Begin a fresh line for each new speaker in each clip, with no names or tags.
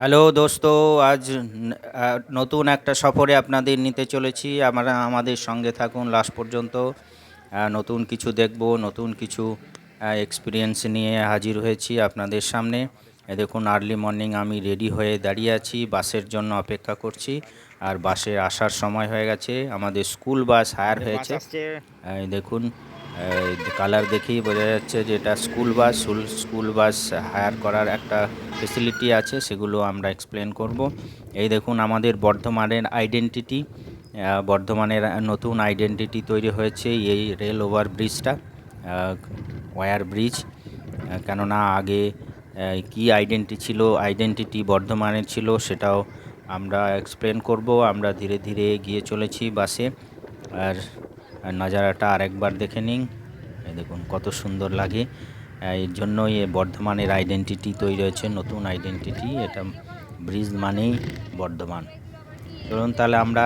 Hello দোস্ত, আজ নতুন একটা সফরে আপনাদের নিতে চলেছি। আমরা আমাদের সঙ্গে থাকুন লাস্ট পর্যন্ত। নতুন কিছু দেখব, নতুন কিছু এক্সপিরিয়েন্স নিয়ে হাজির হয়েছি আপনাদের সামনে। দেখুন, আর্লি মর্নিং আমি রেডি হয়ে দাঁড়িয়ে আছি, বাসের জন্য অপেক্ষা করছি। আর বাসে আসার সময় হয়ে গেছে, আমাদের স্কুল বাস হায়ার হয়েছে। দেখুন, কালার দেখেই বোঝা যাচ্ছে যে এটা school bus. School bus hire করার একটা ফেসিলিটি আছে, সেগুলো আমরা এক্সপ্লেন করব। এই দেখুন আমাদের বর্ধমানের আইডেন্টিটি, বর্ধমানের নতুন আইডেন্টিটি তৈরি হয়েছে এই রেল ওভার ব্রিজটা, ওয়্যার ব্রিজ। কেননা আগে কি আইডেন্টিটি বর্ধমানের ছিল সেটাও আমরা এক্সপ্লেন করব। আমরা ধীরে ধীরে এগিয়ে চলেছি বাসে। আর নজারাটা আরেকবার দেখে নিন। এই দেখুন কত সুন্দর লাগে। এর জন্যই বর্ধমানের আইডেন্টিটি তৈরি হয়েছে, নতুন আইডেন্টিটি। এটা ব্রিজ মানেই বর্ধমান। চলুন তাহলে আমরা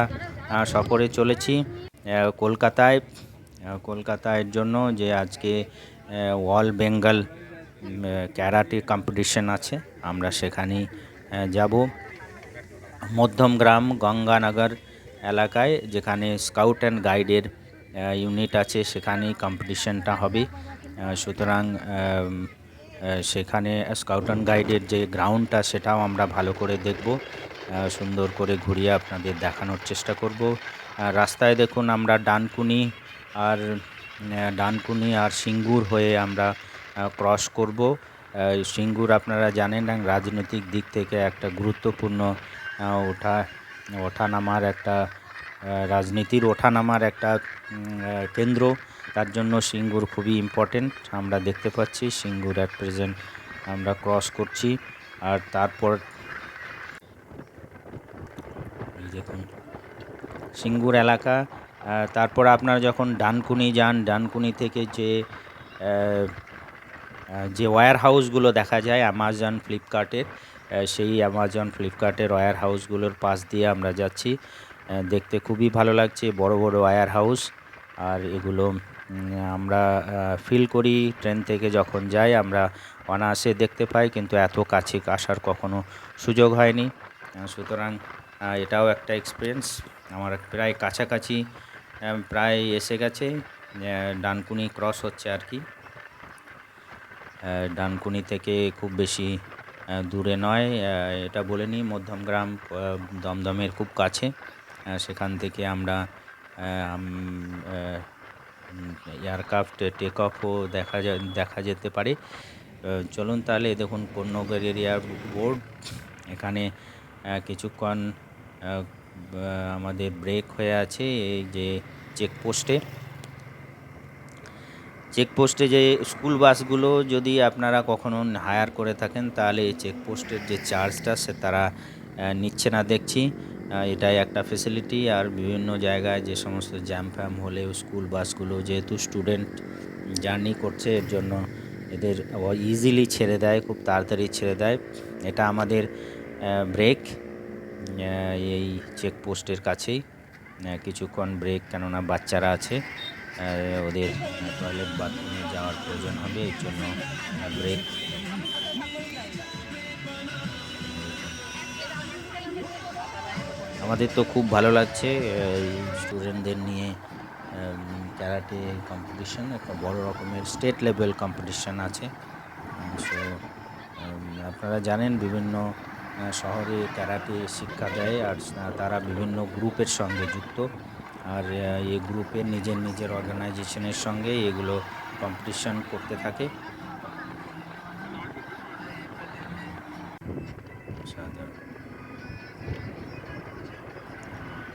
সফরে চলেছি কলকাতায়। কলকাতার জন্য যে আজকে অল বেঙ্গল ক্যারাটে কম্পিটিশন আছে, আমরা সেখানেই যাব। মধ্যমগ্রাম গঙ্গানগর এলাকায়, যেখানে স্কাউট অ্যান্ড গাইডের ইউনিট আছে, সেখানেই কম্পিটিশনটা হবে। সুতরাং সেখানে স্কাউট অ্যান্ড গাইডের যে গ্রাউন্ডটা, সেটাও আমরা ভালো করে দেখব, সুন্দর করে ঘুরিয়ে আপনাদের দেখানোর চেষ্টা করব। রাস্তায় দেখুন আমরা ডানকুনি আর সিঙ্গুর হয়ে আমরা ক্রস করব। সিঙ্গুর আপনারা জানেন রাজনৈতিক দিক থেকে একটা গুরুত্বপূর্ণ ওঠানামার একটা রাজনীতির ওঠানামার একটা কেন্দ্র। তার জন্য সিঙ্গুর খুবই ইম্পর্টেন্ট। আমরা দেখতে পাচ্ছি সিঙ্গুর অ্যাট প্রেজেন্ট আমরা ক্রস করছি। আর তারপর দেখুন সিঙ্গুর এলাকা। তারপর আপনারা যখন ডানকুনি যান, ডানকুনি থেকে যে ওয়্যার হাউসগুলো দেখা যায় অ্যামাজন ফ্লিপকার্টের, সেই অ্যামাজন ফ্লিপকার্টের ওয়্যার হাউসগুলোর পাশ দিয়ে আমরা যাচ্ছি। দেখতে খুবই ভালো লাগছে, বড় বড় ওয়্যার হাউস। আর এগুলো আমরা ফিল করি ট্রেন থেকে যখন যাই, আমরা অনায়াসে দেখতে পাই, কিন্তু এত কাছে আসার কখনো সুযোগ হয়নি। সুতরাং এটাও একটা এক্সপিরিয়েন্স। আমার প্রায় কাছাকাছি প্রায় এসে গেছে, ডানকুনি ক্রস হচ্ছে আর কি। ডানকুনি থেকে খুব বেশি দূরে নয়, এটা বলে নিই মধ্যমগ্রাম দমদমের খুব কাছে। সেখান থেকে আমরা এয়ারক্রাফট টেক অফও দেখা যেতে পারে। চলুন তাহলে দেখুন কোন্নগর এরিয়া বোর্ড। এখানে কিছুক্ষণ আমাদের ব্রেক হয়ে আছে এই যে চেকপোস্টে যে স্কুল বাসগুলো যদি আপনারা কখনো হায়ার করে থাকেন, তাহলে এই চেকপোস্টের যে চার্জটা সে তারা নিচ্ছে না দেখছি। এটাই একটা ফেসিলিটি। আর বিভিন্ন জায়গায় যে সমস্ত জ্যাম ফ্যাম হলেও স্কুল বাসগুলো যেহেতু স্টুডেন্ট জার্নি করছে, এর জন্য এদের ইজিলি ছেড়ে দেয়, খুব তাড়াতাড়ি ছেড়ে দেয়। এটা আমাদের ব্রেক এই চেকপোস্টের কাছেই। কিছুক্ষণ ব্রেক, কেননা বাচ্চারা আছে, ওদের টয়লেট বাথরুমে যাওয়ার প্রয়োজন হবে, এর জন্য ব্রেক। আমাদের তো খুব ভালো লাগছে স্টুডেন্টদের নিয়ে ক্যারাটে কম্পিটিশন, একটা বড় রকমের স্টেট লেভেল কম্পিটিশন আছে। সো আপনারা জানেন বিভিন্ন শহরে ক্যারাটে শিক্ষা দেয়, আর তারা বিভিন্ন গ্রুপের সঙ্গে যুক্ত। আর এই গ্রুপের নিজের অর্গানাইজেশনের সঙ্গে এগুলো কম্পিটিশন করতে থাকে।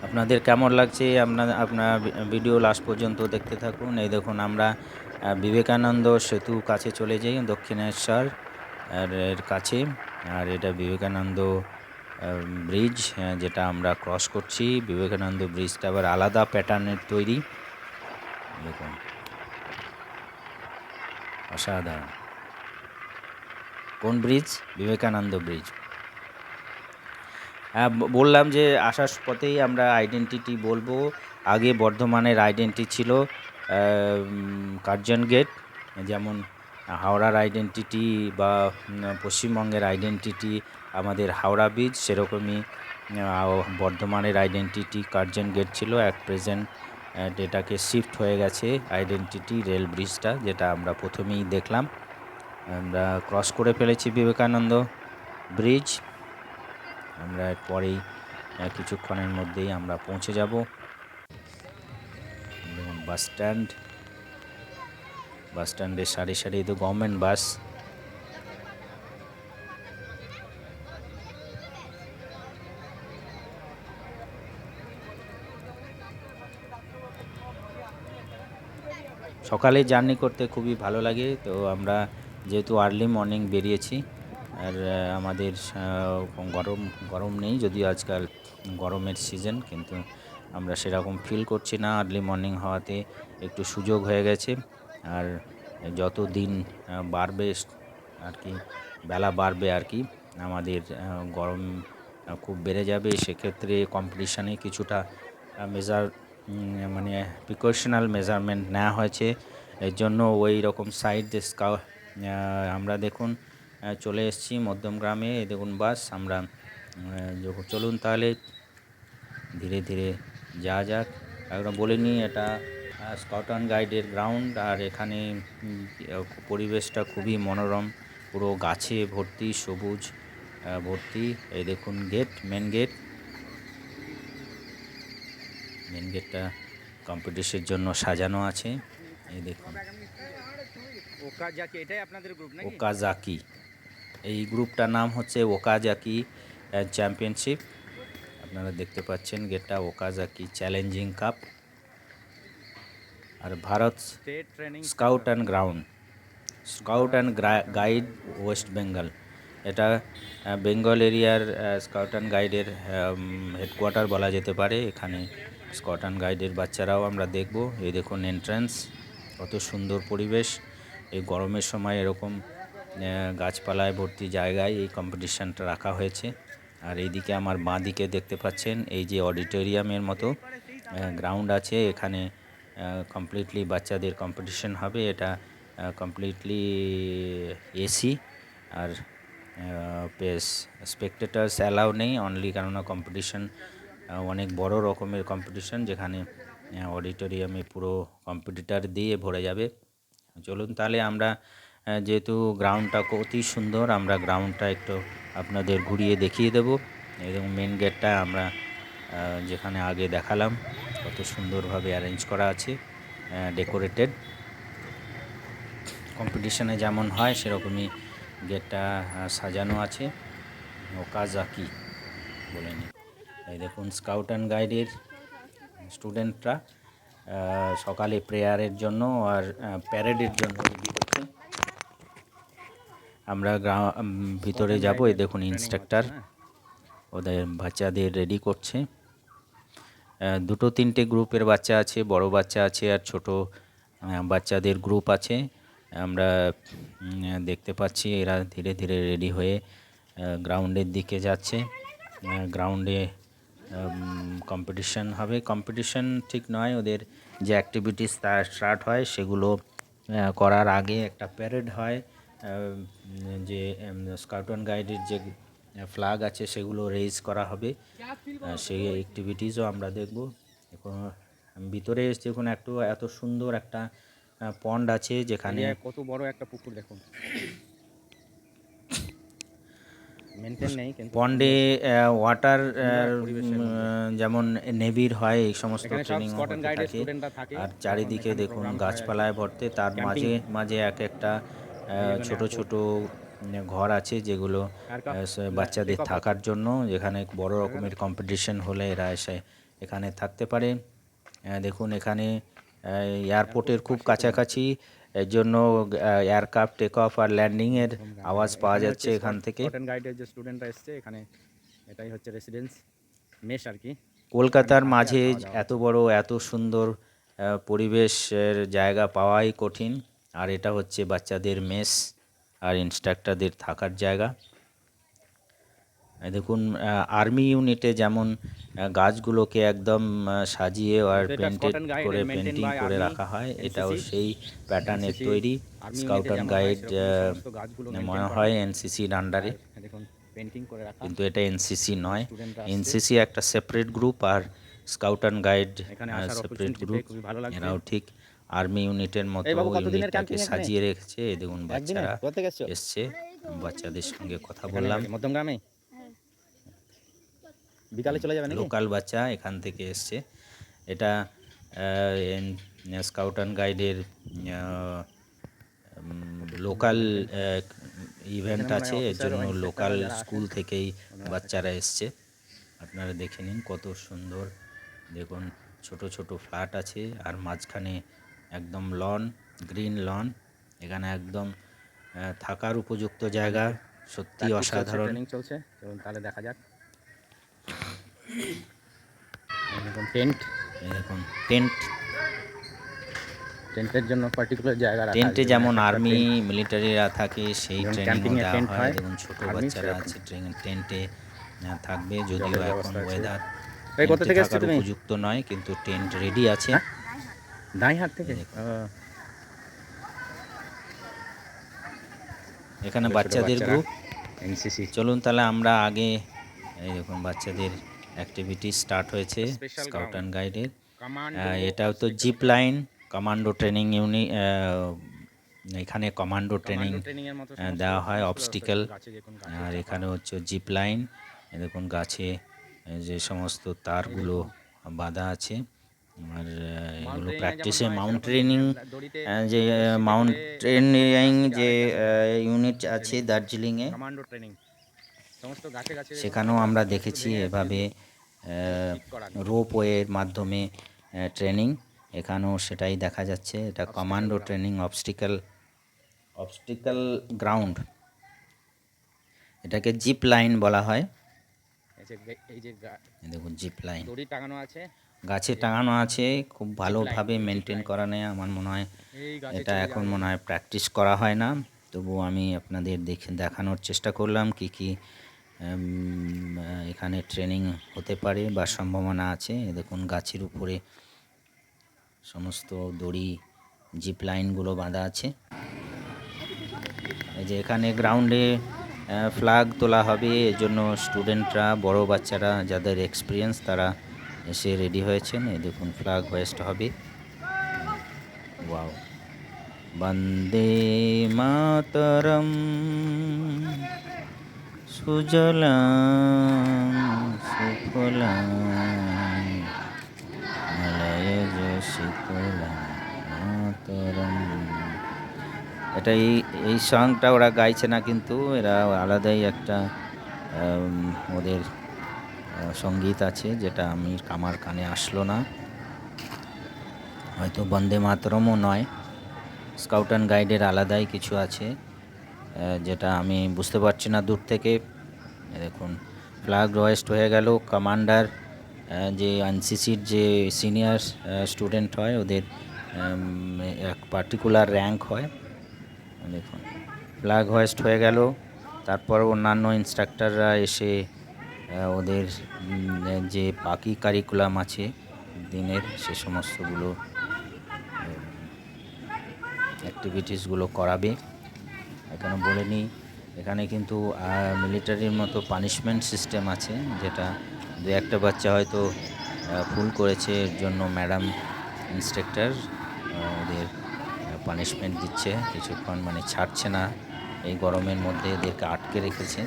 আপনাদের কেমন লাগছে আপনার ভিডিও লাস্ট পর্যন্ত দেখতে থাকুন। এই দেখুন আমরা বিবেকানন্দ সেতু কাছে চলে যাই, দক্ষিণেশ্বর এর কাছে। আর এটা বিবেকানন্দ ব্রিজ, যেটা আমরা ক্রস করছি। বিবেকানন্দ ব্রিজটা আবার আলাদা প্যাটার্নের তৈরি। দেখুন অসাধারণ। কোন ব্রিজ? বিবেকানন্দ ব্রিজ। বললাম যে আসার পথেই আমরা আইডেন্টিটি বলবো। আগে বর্ধমানের আইডেন্টিটি ছিল কার্জন গেট, যেমন হাওড়ার আইডেন্টিটি বা পশ্চিমবঙ্গের আইডেন্টিটি আমাদের হাওড়া ব্রিজ, সেরকমই বর্ধমানের আইডেন্টিটি কার্জন গেট ছিল, অ্যাট প্রেজেন্ট এটাকে শিফট হয়ে গেছে আইডেন্টিটি রেল ব্রিজটা, যেটা আমরা প্রথমেই দেখলাম। আমরা ক্রস করে ফেলেছি বিবেকানন্দ ব্রিজ। আমরা পরেই কিছুক্ষণের মধ্যেই আমরা পৌঁছে যাব। দেখুন বাস স্ট্যান্ডে সারি সারি তো গভর্নমেন্ট বাস। সকালে জার্নি করতে খুবই ভালো লাগে। তো আমরা যেহেতু আর্লি মর্নিং বেরিয়েছি, আর আমাদের গরম নেই, যদিও আজকাল গরমের সিজন, কিন্তু আমরা সেরকম ফিল করছি না আর্লি মর্নিং হওয়াতে। একটু সুযোগ হয়ে গেছে। আর যত দিন বাড়বে আর কি, বেলা বাড়বে আর কি, আমাদের গরম খুব বেড়ে যাবে। সেক্ষেত্রে কম্পিটিশানে কিছুটা মানে প্রিকশনাল মেজারমেন্ট নেওয়া হয়েছে। এর জন্য ওই রকম সাইড আমরা দেখুন চলে এসেছি মধ্যমগ্রামে। এই দেখুন বাস। আমরা চলুন তাহলে ধীরে ধীরে যাওয়া যাক। একদম বলে নিই, এটা স্কাউট অ্যান্ড গাইডের গ্রাউন্ড। আর এখানে পরিবেশটা খুবই মনোরম, পুরো গাছে ভর্তি, সবুজ ভর্তি। এই দেখুন মেন গেটটা কম্পিটিশনের জন্য সাজানো আছে। এই দেখুন
এটাই আপনাদের গ্রুপ নাকি?
ওকাজাকি, এই গ্রুপটার নাম হচ্ছে ওকাজাকি চ্যাম্পিয়নশিপ। আপনারা দেখতে পাচ্ছেন গেটটা ওকাজাকি চ্যালেঞ্জিং কাপ। আর Bharat scout and guide West Bengal, এটা বেঙ্গল এরিয়ার স্কাউট অ্যান্ড গাইডের হেডকোয়ার্টার বলা যেতে পারে। এখানে স্কাউট অ্যান্ড গাইডের বাচ্চারাও আমরা দেখব। এই দেখুন এন্ট্রান্স, কত সুন্দর পরিবেশ। এই গরমের সময় এরকম গাছপালায় ভর্তি জায়গায় এই কম্পিটিশানটা রাখা হয়েছে। আর এইদিকে আমার বাঁ দিকে দেখতে পাচ্ছেন এই যে অডিটোরিয়ামের মতো গ্রাউন্ড আছে, এখানে কমপ্লিটলি বাচ্চাদের কম্পিটিশন হবে। এটা কমপ্লিটলি এসি, আর স্পেকটেটার্স অ্যালাউ নেই অনলি, কেননা কম্পিটিশন অনেক বড় রকমের কম্পিটিশন, যেখানে অডিটোরিয়ামে পুরো কম্পিটিটার দিয়ে ভরে যাবে। চলুন তাহলে আমরা, যেহেতু গ্রাউন্ডটা অতি সুন্দর, আমরা গ্রাউন্ডটা একটু আপনাদের ঘুরিয়ে দেখিয়ে দেব। এবং মেন গেটটা আমরা যেখানে আগে দেখালাম, কত সুন্দরভাবে অ্যারেঞ্জ করা আছে, ডেকোরেটেড। কম্পিটিশনে যেমন হয় সেরকমই গেটটা সাজানো আছে। ওকাজাকি বলে নি। এই দেখুন স্কাউট অ্যান্ড গাইডের স্টুডেন্টরা সকালে প্রেয়ারের জন্য আর প্যারেডের জন্য রেডি হচ্ছে। আমরা ভিতরে যাব। এই দেখুন ইন্সট্রাক্টর ওদের বাচ্চাদের রেডি করছে। দুটো তিনটে গ্রুপের বাচ্চা আছে, বড় বাচ্চা আছে আর ছোট বাচ্চাদের গ্রুপ আছে। আমরা দেখতে পাচ্ছি এরা ধীরে ধীরে রেডি হয়ে গ্রাউন্ডের দিকে যাচ্ছে। গ্রাউন্ডে কম্পিটিশন হবে, কম্পিটিশন ঠিক নয়, ওদের যে অ্যাক্টিভিটিস স্টার্ট হয় সেগুলো করার আগে একটা প্যারেড হয়। যে স্কাউট অ্যান্ড গাইডের যে ফ্ল্যাগ আছে সেগুলো রেজ করা হবে, সেই অ্যাক্টিভিটিসও আমরা দেখব। এখন ভিতরে এসে দেখুন এত সুন্দর একটা পন্ড আছে, যেখানে
কত বড় একটা পুকুর দেখুন। মেনটেন নেই, কিন্তু
পন্ডে ওয়াটার যেমন নেভির হয় এই সমস্ত ট্রেনিং থাকে। আর চারিদিকে দেখুন গাছপালায় ভর্তি, তার মাঝে মাঝে একটা ছোট ছোট ঘর আছে, যেগুলো বাচ্চাদের থাকার জন্য, যেখানে বড় রকমের কম্পিটিশন হলে এরা এসে এখানে থাকতে পারে। দেখুন এখানে এয়ারপোর্টের খুব কাছাকাছি, এর জন্য এয়ারক্রাফট টেক অফ আর ল্যান্ডিংয়ের আওয়াজ পাওয়া যাচ্ছে এখান থেকে।
গাইডের যে স্টুডেন্টরা এসছে এখানে, এটাই হচ্ছে রেসিডেন্স মেস আর কি।
কলকাতার মাঝে এত বড় এত সুন্দর পরিবেশের জায়গা পাওয়াই কঠিন। আর এটা হচ্ছে বাচ্চাদের মেস আর ইনস্ট্রাক্টরদের থাকার জায়গা। দেখুন আর্মি ইউনিটে যেমন গাছগুলোকে একদম সাজিয়ে আর পেন্টিং করে রাখা হয়, এটাও সেই প্যাটার্নের তৈরি। স্কাউট অ্যান্ড গাইড মনে হয় এনসিসির আন্ডারে।
পেন্টিং করে রাখা।
কিন্তু এটা এনসিসি নয়,
স্টুডেন্টরা আসছে।
এনসিসি একটা সেপারেট গ্রুপ, আর স্কাউট অ্যান্ড গাইড
এখানে আসার
সেপারেট
অপরচুনিটি
গ্রুপ।
খুবই ভালো লাগছে।
এরাও ঠিক আর্মি ইউনিটের
এই
মতো
বাবু, কতদিনের
ইউনিটটাকে
ক্যাম্পিং এখানে?
সাজিয়ে রেখেছে। এই দেখুন
একদিনে?
বাচ্চারা
কোথা থেকে এসছো?
এসছে, বাচ্চাদের সঙ্গে কথা
এখানে
বললাম।
মধ্যমগ্রামে? বিকালে চলে যাবে নাকি?
লোকাল বাচ্চা এখান থেকে এসছে। এটা স্কাউট অ্যান্ড গাইডের লোকাল ইভেন্ট
এখানে মনে হয়
আছে, এর
অফিসার
জন্য
ও ইন্সপেক্টররা
লোকাল
যারা আছেন,
স্কুল থেকেই
ওনারা
বাচ্চারা এসছে। আপনারা দেখে নিন কত সুন্দর, দেখুন ছোট ছোট ফ্ল্যাট আছে, আর মাঝখানে একদম লন, গ্রিন লন। এখানে একদম থাকার উপযুক্ত জায়গা, সত্যি
প্র্যাকটিস চলছে,
অসাধারণ।
ট্রেনিং চলছে। চলুন তাহলে দেখা যাক। এই দেখুন টেন্ট,
এই দেখুন টেন্ট,
টেন্টের জন্য পার্টিকুলার জায়গা রাখা আছে।
টেন্টে যেমন
একটা
আর্মি
টেন্ট,
মিলিটারিরা থাকে সেই
যেমন
ট্রেনিংও
ক্যাম্পিংয়ে
দেওয়া
টেন্ট
হয়।
হয়,
দেখুন ছোট
আর্মি
বাচ্চারা
সেরকম।
আছে টেন্টে থাকবে, যদিও
জলের
এখন
ব্যবস্থা আছে।
ওয়েদার
এই কোথা
টেন্টে
থেকে এসছো
থাকার
তুমি?
উপযুক্ত নয়, কিন্তু টেন্ট রেডি আছে।
হ্যাঁ? দাঁইহাট থেকে?
এই দেখুন।
ও,
এখানে
ছোট ছোট
বাচ্চাদের
বাচ্চারা,
গ্রুপ।
এনসিসি।
চলুন তাহলে আমরা আগে, এই দেখুন বাচ্চাদের অ্যাক্টিভিটি স্টার্ট হয়েছে
Special
স্কাউট
ground.
অ্যান্ড গাইডের।
কমান্ডো
এটাও তো zip line, commando training unit. এখানে কমান্ডো ট্রেনিং
ট্রেনিং এর মতো
দেওয়া হয়,
সমস্ত
অবস্টিক্যাল।
গাছে দেখুন,
আর
গাছে
এখানে হচ্ছে জিপ লাইন। দেখুন গাছে যে সমস্ত তারগুলো বাঁধা আছে। আর এগুলো প্র্যাকটিসে মাউন্টেনিং, যে মাউন্টেনিং যে ইউনিট আছে দার্জিলিংয়ে,
কমান্ডো ট্রেনিং সমস্ত গাছে গাছে
সেখানেও আমরা দেখেছি এভাবে রোপওয়ের মাধ্যমে ট্রেনিং। এখানেও সেটাই দেখা যাচ্ছে, এটা কমান্ডো ট্রেনিং অবস্টিক্যাল গ্রাউন্ড। এটাকে জিপ লাইন বলা হয়।
এই যে
এই দেখুন জিপ লাইন
দড়ি টাঙানো আছে,
গাছে টাঙানো আছে, খুব ভালোভাবে
line,
মেনটেন করা নেই। আমার মনে হয়
এই গাছে
এটা
চড়ে
এখন
যাওয়া
মনে হয় প্র্যাকটিস করা হয় না। তবু আমি আপনাদের দেখানোর চেষ্টা করলাম কি কি এখানে ট্রেনিং হতে পারে বা সম্ভাবনা আছে। এ দেখুন গাছের উপরে সমস্ত দড়ি, জিপ লাইনগুলো বাঁধা আছে। এই যে এখানে গ্রাউন্ডে ফ্ল্যাগ তোলা হবে, এজন্য স্টুডেন্টরা, বড় বাচ্চারা যাদের এক্সপিরিয়েন্স তারা এসে রেডি হয়েছেন। এই দেখুন ফ্ল্যাগ হোয়েস্ট হবে। ওয়াও, বন্দে মাতরম সুজলাং সুফলাং মলয়জ শীতলাং মাতরম। এটা এই সংটা ওরা গাইছে না, কিন্তু এরা আলাদাই একটা ওদের সঙ্গীত আছে, যেটা আমার কানে আসলো না। হয়তো বন্দে মাতরমও নয়, স্কাউট অ্যান্ড গাইডের আলাদাই কিছু আছে, যেটা আমি বুঝতে পারছি না দূর থেকে। দেখুন ফ্ল্যাগ হোয়েস্ট হয়ে গেল। কমান্ডার, যে এনসিসির যে সিনিয়র স্টুডেন্ট হয়, ওদের এক পার্টিকুলার র্যাঙ্ক হয়। দেখুন ফ্ল্যাগ হোয়েস্ট হয়ে গেল। তারপর অন্যান্য ইনস্ট্রাক্টররা এসে ওদের যে বাকি কারিকুলাম আছে দিনের, সে সমস্তগুলো অ্যাক্টিভিটিসগুলো করাবে। এখানে বলে নিই, এখানে কিন্তু মিলিটারির মতো পানিশমেন্ট সিস্টেম আছে, যেটা দু একটা বাচ্চা হয়তো ভুল করেছে, এর জন্য ম্যাডাম ইন্সট্রাক্টর ওদের পানিশমেন্ট দিচ্ছে কিছুক্ষণ, মানে ছাড়ছে না। এই গরমের মধ্যে এদেরকে আটকে রেখেছে।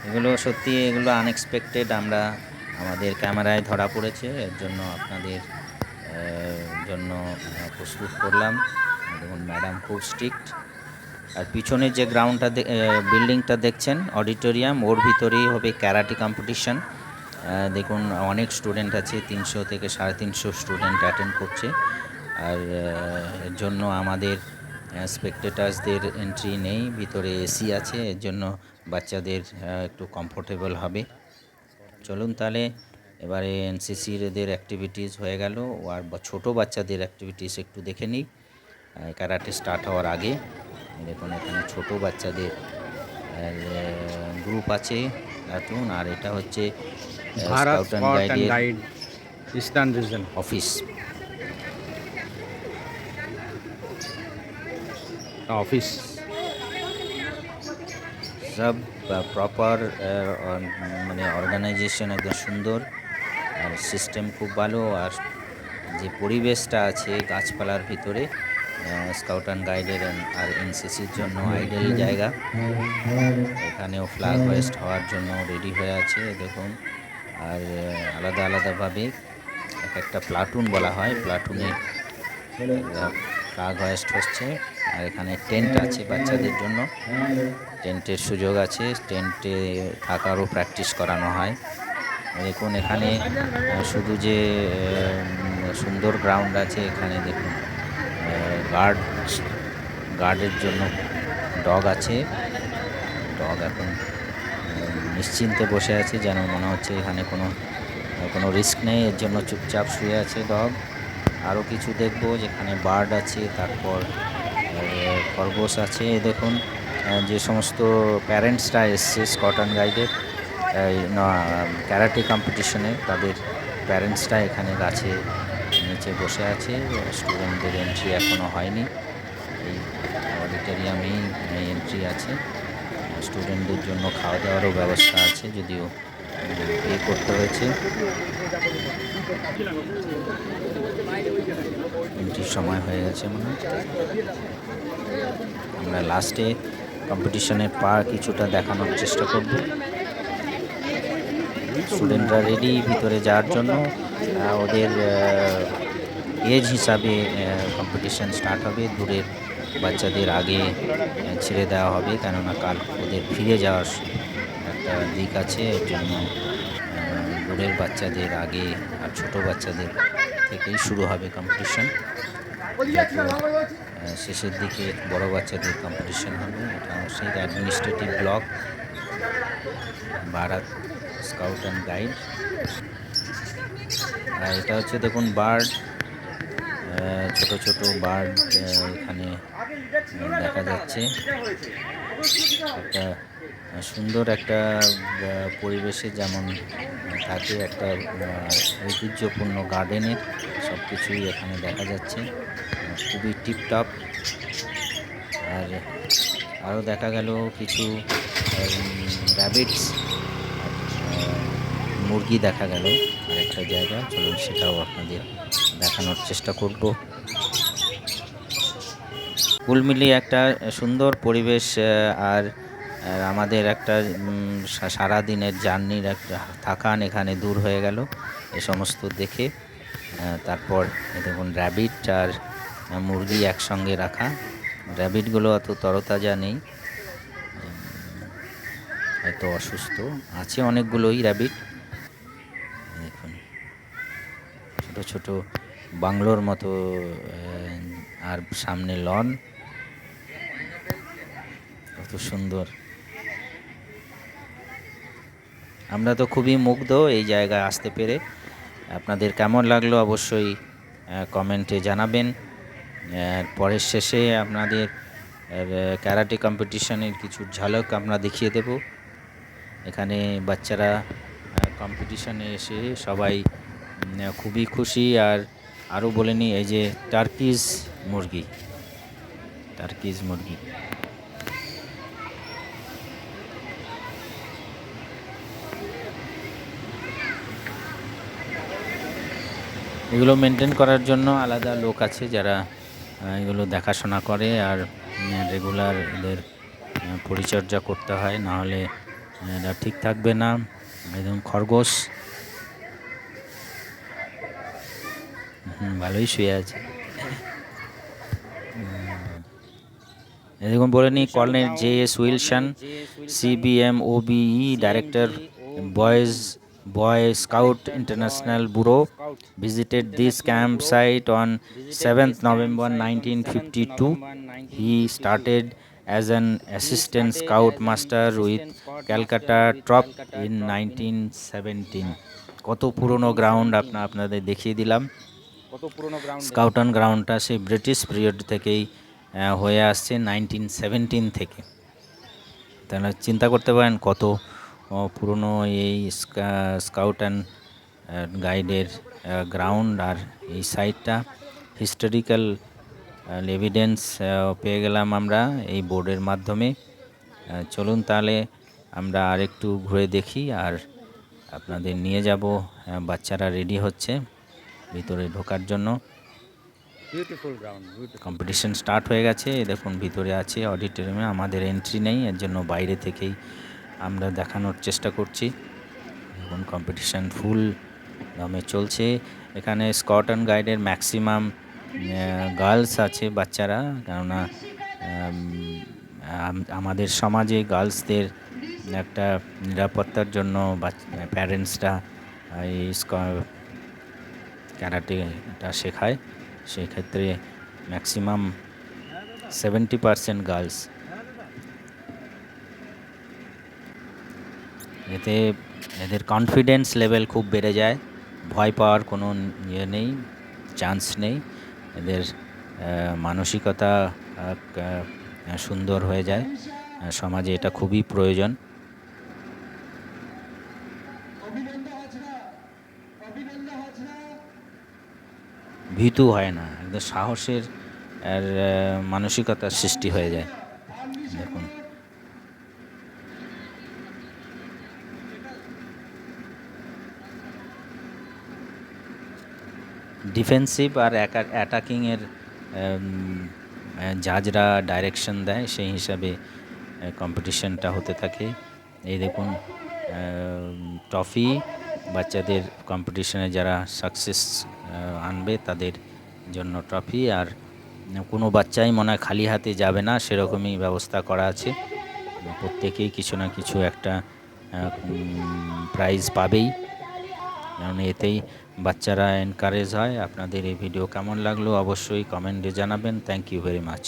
এগুলো সত্যি, এগুলো আনএক্সপেক্টেড, আমরা আমাদের ক্যামেরায় ধরা পড়েছে, এর জন্য আপনাদের জন্য প্রস্তুত করলাম। দেখুন ম্যাডাম খুব স্ট্রিক্ট। আর পিছনে যে গ্রাউন্ডটা বিল্ডিংটা দেখছেন অডিটোরিয়াম, ওর ভিতরেই হবে ক্যারাটে কম্পিটিশন। দেখুন অনেক স্টুডেন্ট আছে, 300 থেকে 350 স্টুডেন্ট অ্যাটেন্ড করছে। আর এর জন্য আমাদের স্পেকটেটার্সদের এন্ট্রি নেই, ভিতরে এসি আছে, এর জন্য বাচ্চাদের একটু কমফোর্টেবল হবে। চলুন তাহলে এবারে এনসিসির এদের অ্যাক্টিভিটিস হয়ে গেল, আর ছোটো বাচ্চাদের অ্যাক্টিভিটিস একটু দেখে নিই ক্যারাটে স্টার্ট হওয়ার আগে। দেখুন এখানে ছোটো বাচ্চাদের গ্রুপ আছে প্লাটুন, আর এটা হচ্ছে
Bharat
scout and
scout and
গাইডের
guide eastern region.
Office.
Office
সব প্রপার মানে অর্গানাইজেশন একদম সুন্দর, আর সিস্টেম খুব ভালো। আর যে পরিবেশটা আছে গাছপালার ভিতরে, স্কাউট অ্যান্ড গাইডের আর এনসিসির জন্য আইডেল জায়গা। এখানেও ফ্ল্যাগ হোয়েস্ট হওয়ার জন্য রেডি হয়ে আছে দেখুন। আর আলাদা আলাদাভাবে এক একটা প্লাটুন বলা হয়, প্লাটুনে ফ্ল্যাগ হোয়েস্ট হচ্ছে। আর এখানে টেন্ট আছে বাচ্চাদের জন্য, টেন্টের সুযোগ আছে, টেন্টে থাকারও প্র্যাকটিস করানো হয়। দেখুন এখানে শুধু যে সুন্দর গ্রাউন্ড আছে, এখানে দেখুন গার্ডের জন্য ডগ আছে। ডগ এখন নিশ্চিন্তে বসে আছে, যেন মনে হচ্ছে এখানে কোনো রিস্ক নেই, এর জন্য চুপচাপ শুয়ে আছে ডগ। আরও কিছু দেখবো, যেখানে বার্ড আছে, তারপর খরগোশ আছে। দেখুন যে সমস্ত প্যারেন্টসরা এসছে স্কাউট অ্যান্ড গাইডের ক্যারাটে কম্পিটিশনে, তাদের প্যারেন্টসরা এখানে গাছে নিচে বসে আছে। স্টুডেন্টদের এন্ট্রি এখনও হয়নি, এই অডিটোরিয়ামেই এন্ট্রি আছে। স্টুডেন্টদের জন্য খাওয়া দাওয়ারও ব্যবস্থা আছে, যদিও পে করতে হয়েছে। এন্ট্রির সময় হয়ে গেছে মনে হয়। আমরা লাস্টে কম্পিটিশনের কিছুটা দেখানোর চেষ্টা করব। স্টুডেন্টরা রেডি ভিতরে যাওয়ার জন্য। ওদের এজ হিসাবে কম্পিটিশন স্টার্ট হবে। দূরের বাচ্চাদের আগে ছেড়ে দেওয়া হবে, কেননা কাল ওদের ফিরে যাওয়ার একটা দিক আছে, এর জন্য দূরের বাচ্চাদের আগে আর ছোট বাচ্চাদের থেকেই শুরু হবে কম্পিটিশন। শেষের দিকে বড় বাচ্চাদের কম্পিটিশন হবে। এটা সেই administrative block, Bharat scout and guide. আর এটা হচ্ছে দেখুন বার্ড, ছোট ছোট বার্ড এখানে দেখা যাচ্ছে। একটা সুন্দর একটা পরিবেশে যেমন থাকে, একটা ঐতিহ্যপূর্ণ গার্ডেনের সব কিছুই এখানে দেখা যাচ্ছে, খুবই টিপটপ। আর আরও দেখা গেল কিছু র্যাবিটস, মুরগি দেখা গেল আরেকটা জায়গা। চলুন সেটাও আপনাদের দেখানোর চেষ্টা করব। কুল মিলিয়ে একটা সুন্দর পরিবেশ। আর আমাদের একটা সারাদিনের জার্নির একটা থাকান এখানে দূর হয়ে গেল এ সমস্ত দেখে। তারপর দেখুন র্যাবিট আর মুরগি একসঙ্গে রাখা। র্যাবিটগুলো অত তরতাজা নেই, হয়তো অসুস্থ আছে অনেকগুলোই র্যাবিট। দেখুন ছোট ছোট বাংলোর মতো, আর সামনে লন, কত সুন্দর। আমরা তো খুবই মুগ্ধ এই জায়গায় আসতে পেরে। আপনাদের কেমন লাগলো অবশ্যই কমেন্টে জানাবেন। পরের শেষে আপনাদের ক্যারাটে কম্পিটিশনের কিছু ঝলক আমরা দেখিয়ে দেব। এখানে বাচ্চারা কম্পিটিশনে এসে সবাই খুবই খুশি। আর আরও বলে নিই, এই যে টার্কিশ মুরগি, এগুলো মেনটেন করার জন্য আলাদা লোক আছে যারা এগুলো দেখাশোনা করে, আর রেগুলার এদের পরিচর্যা করতে হয়, নাহলে এরা ঠিক থাকবে না। একদম খরগোশ ভালোই শুয়ে আছে। এরকম বলে নিই, colonel JS Wilson, CBM OBE director, Boy Scout International Bureau, visited this campsite on 7th November 1952. He started as an assistant scout master with Calcutta Trop in 1917. কত পুরনো গ্রাউন্ড আপনাদের দেখিয়ে দিলাম। স্কাউট অ্যান্ড গ্রাউন্ডটা সেই ব্রিটিশ পিরিয়ড থেকেই হয়ে আসছে, 1917 থেকে। তাহলে চিন্তা করতে পারেন কত পুরনো এই স্কাউট অ্যান্ড গাইডের গ্রাউন্ড। আর এই সাইটটা হিস্টোরিক্যাল এভিডেন্স পেয়ে গেলাম আমরা এই বোর্ডের মাধ্যমে। চলুন তাহলে আমরা আরেকটু ঘুরে দেখি আর আপনাদের নিয়ে যাব। বাচ্চারা রেডি হচ্ছে ভিতরে ঢোকার জন্য।
Beautiful ground, beautiful.
Competition start হয়ে গেছে। দেখুন ভিতরে আছে অডিটোরিয়ামে, আমাদের এন্ট্রি নেই, এর জন্য বাইরে থেকেই আমরা দেখানোর চেষ্টা করছি। এখন কম্পিটিশান ফুল দমে চলছে। এখানে স্কট অ্যান্ড গাইডের ম্যাক্সিমাম গার্লস আছে বাচ্চারা, কেননা আমাদের সমাজে গার্লসদের একটা নিরাপত্তার জন্য প্যারেন্টসরা এই ক্যারাটেটা শেখায়। সেক্ষেত্রে ম্যাক্সিমাম 70% গার্লস। এতে এদের কনফিডেন্স লেভেল খুব বেড়ে যায়, ভয় পাওয়ার কোনো ইয়ে নেই, চান্স নেই। এদের মানসিকতা সুন্দর হয়ে যায়। সমাজে এটা খুবই প্রয়োজন। ভীতু হয় না, একদম সাহসের আর মানসিকতার সৃষ্টি হয়ে যায়। দেখুন ডিফেন্সিভ আর অ্যাটাকিংয়ের জাজরা ডাইরেকশন দেয়, সেই হিসাবে কম্পিটিশনটা হতে থাকে। এই দেখুন ট্রফি, বাচ্চাদের কম্পিটিশনে যারা সাকসেস আনবে তাদের জন্য ট্রফি। আর কোনো বাচ্চাই মনে হয় খালি হাতে যাবে না, সেরকমই ব্যবস্থা করা আছে। প্রত্যেকেই কিছু না কিছু একটা প্রাইজ পাবেই, কারণ এতেই বাচ্চারা এনকারেজ হয়। আপনাদের এই ভিডিও কেমন লাগলো অবশ্যই কমেন্টে জানাবেন। Thank you very much.